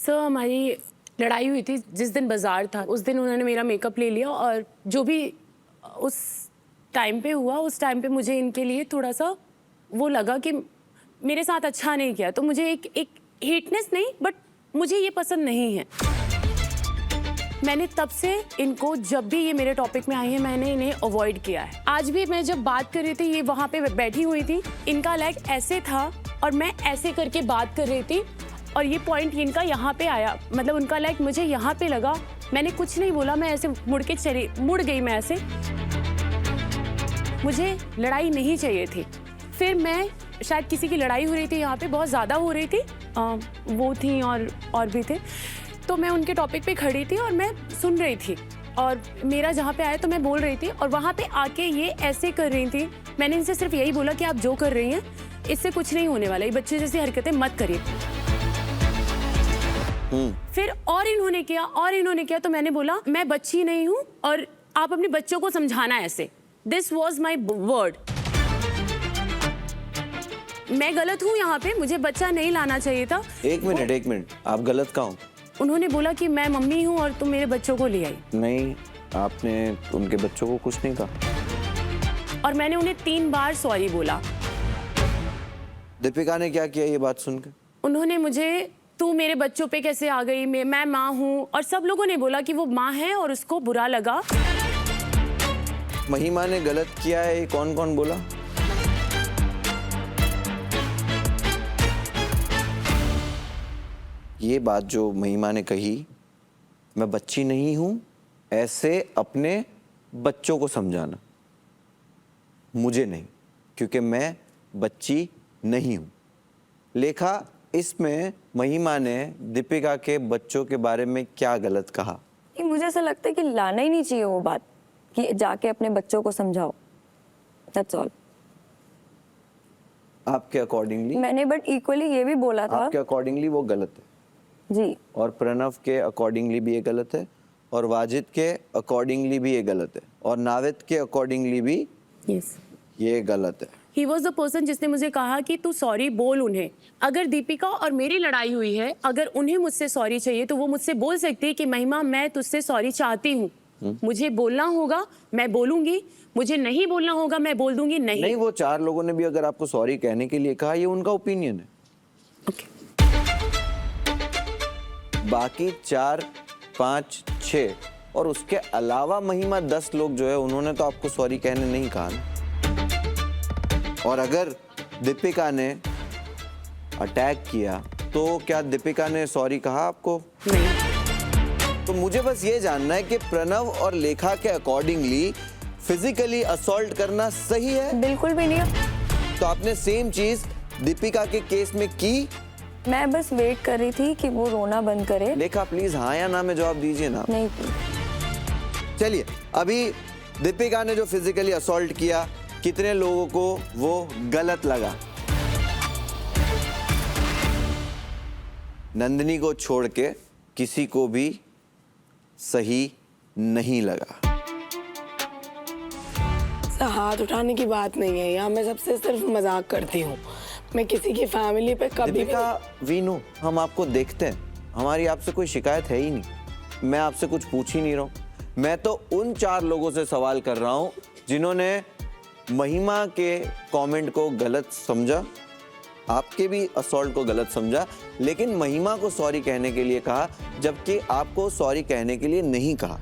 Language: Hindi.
सर हमारी लड़ाई हुई थी जिस दिन बाज़ार था, उस दिन उन्होंने मेरा मेकअप ले लिया और जो भी उस टाइम पे हुआ, उस टाइम पे मुझे इनके लिए थोड़ा सा वो लगा कि मेरे साथ अच्छा नहीं किया, तो मुझे एक हेटनेस नहीं, बट मुझे ये पसंद नहीं है। मैंने तब से इनको, जब भी ये मेरे टॉपिक में आई है, मैंने इन्हें अवॉइड किया है। आज भी मैं जब बात कर रही थी, ये वहाँ पे बैठी हुई थी, इनका लाइक ऐसे था और मैं ऐसे करके बात कर रही थी और ये पॉइंट इनका यहाँ पे आया, मतलब उनका लाइक मुझे यहाँ पे लगा, मैंने कुछ नहीं बोला, मैं ऐसे मुड़ गई मैं ऐसे। मुझे लड़ाई नहीं चाहिए थी। फिर मैं शायद किसी की लड़ाई हो रही थी, यहाँ पे बहुत ज़्यादा हो रही थी, वो थी और भी थे, तो मैं उनके टॉपिक पे खड़ी थी और मैं सुन रही थी और मेरा जहाँ पे आया तो मैं बोल रही थी और वहाँ पे आके ये ऐसे कर रही थी। मैंने इनसे सिर्फ यही बोला कि आप जो कर रही हैं इससे कुछ नहीं होने वाला, ये बच्चे जैसी हरकतें मत करिए। फिर और इन्होंने किया तो मैंने बोला मैं बच्ची नहीं हूँ और आप अपने बच्चों को समझाना ऐसे। This was my word. मैं गलत हूँ यहाँ पे, मुझे बच्चा नहीं लाना चाहिए था। एक मिनट, आप गलत कहाँ हो? उन्होंने बोला कि मैं मम्मी हूँ और तुम मेरे बच्चों को ले आई। नहीं, आपने उनके बच्चों को कुछ नहीं कहा। और मैंने उन्हें 3 बार सॉरी बोला। दीपिका ने क्या किया ये बात सुनकर? उन्होंने मुझे, तू मेरे बच्चों पे कैसे आ गई, मैं माँ हूँ, और सब लोगों ने बोला कि वो माँ है और उसको बुरा लगा। महिमा ने गलत किया है, कौन कौन बोला? ये बात जो महिमा ने कही, मैं बच्ची नहीं हूं, ऐसे अपने बच्चों को समझाना, मुझे नहीं, क्योंकि मैं बच्ची नहीं हूं। लेखा, इसमें महिमा ने दीपिका के बच्चों के बारे में क्या गलत कहा? मुझे ऐसा लगता है कि लाना ही नहीं चाहिए वो बात कि जाके अपने बच्चों को समझाओ। That's all. आपके अकॉर्डिंगली? मैंने बट इक्वली ये भी बोला था। आपके अकॉर्डिंगली वो गलत है जी, और प्रणव के अकॉर्डिंगली भी ये गलत है, और वाजिद के अकॉर्डिंगली भी ये गलत है, और नाविद के अकॉर्डिंगली भी ये गलत है। He was the person जिसने मुझे कहा कि तू सॉरी बोल उन्हें। अगर दीपिका और मेरी लड़ाई हुई है, अगर उन्हें मुझसे सॉरी चाहिए तो वो मुझसे बोल सकती है कि महिमा मैं तुझसे सॉरी चाहती हूँ। मुझे बोलना होगा मैं बोलूंगी, मुझे नहीं बोलना होगा मैं बोल दूंगी नहीं। वो 4 लोगों ने भी अगर आपको सॉरी कहने के लिए कहा, ये उनका ओपिनियन है। Okay. बाकी 4, 5, 6 और उसके अलावा महिमा 10 लोग जो है, उन्होंने तो आपको सॉरी कहने नहीं कहा ना। और अगर दीपिका ने अटैक किया तो क्या दीपिका ने सॉरी कहा आपको? नहीं। तो मुझे बस ये जानना है कि प्रणव और लेखा के अकॉर्डिंगली फिजिकली असॉल्ट करना सही है? बिल्कुल भी नहीं। तो आपने सेम चीज दीपिका के केस में की? मैं बस वेट कर रही थी कि वो रोना बंद करे। लेखा प्लीज हाँ या ना में जवाब दीजिए ना। नहीं। चलिए, अभी दीपिका ने जो फिजिकली असॉल्ट किया, कितने लोगों को वो गलत लगा? नंदिनी को छोड़ के किसी को भी सही नहीं लगा। हाथ उठाने की बात नहीं है यहाँ, मैं सबसे सिर्फ मजाक करती हूँ। मैं किसी की फैमिली पे कभी दीपिका, वी नो, हम आपको देखते हैं, हमारी आपसे कोई शिकायत है ही नहीं। मैं आपसे कुछ पूछ ही नहीं रहा हूँ। मैं तो उन 4 लोगों से सवाल कर रहा हूँ जिन्होंने महिमा के कमेंट को गलत समझा, आपके भी असॉल्ट को गलत समझा, लेकिन महिमा को सॉरी कहने के लिए कहा, जबकि आपको सॉरी कहने के लिए नहीं कहा।